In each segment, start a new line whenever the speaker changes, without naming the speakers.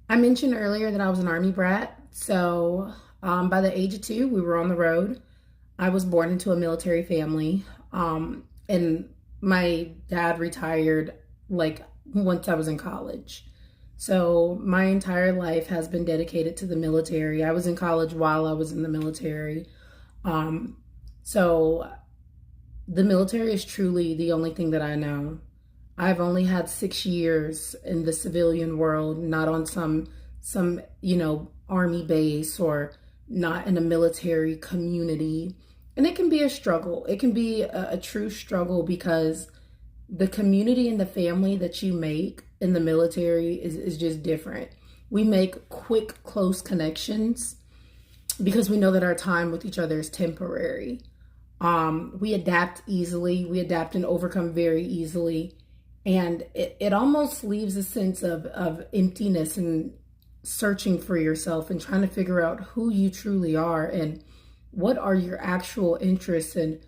I mentioned earlier that I was an Army brat. So by the age of 2, we were on the road. I was born into a military family. And my dad retired like once I was in college. So my entire life has been dedicated to the military. I was in college while I was in the military. Um, so the military is truly the only thing that I know. I've only had 6 years in the civilian world, not on some army base or not in a military community. And it can be a struggle. It can be a true struggle because the community and the family that you make in the military is just different. We make quick, close connections because we know that our time with each other is temporary. We adapt easily, we adapt and overcome very easily. And it almost leaves a sense of emptiness and searching for yourself and trying to figure out who you truly are and what are your actual interests and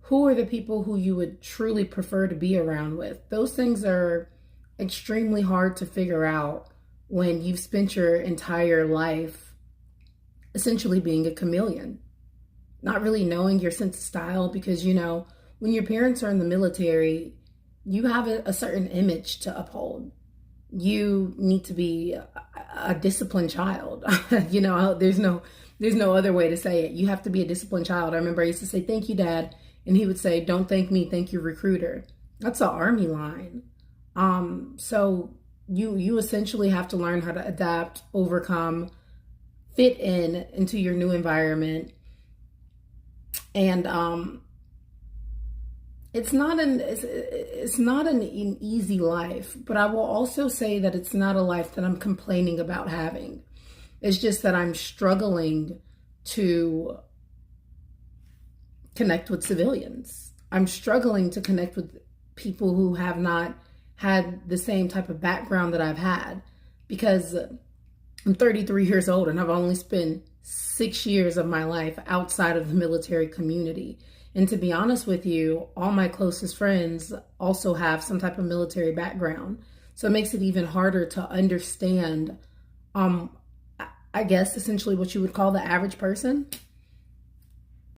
who are the people who you would truly prefer to be around with. Those things are extremely hard to figure out when you've spent your entire life essentially being a chameleon, not really knowing your sense of style because, when your parents are in the military, you have a certain image to uphold. You need to be a disciplined child. There's no other way to say it. You have to be a disciplined child. I remember I used to say, "Thank you, Dad." And he would say, "Don't thank me, thank your recruiter." That's the Army line. So you essentially have to learn how to adapt, overcome, fit into your new environment. And it's not an easy life, but I will also say that it's not a life that I'm complaining about having. It's just that I'm struggling to connect with civilians. I'm struggling to connect with people who have not had the same type of background that I've had because I'm 33 years old and I've only spent 6 years of my life outside of the military community. And to be honest with you, all my closest friends also have some type of military background. So it makes it even harder to understand, I guess, essentially what you would call the average person.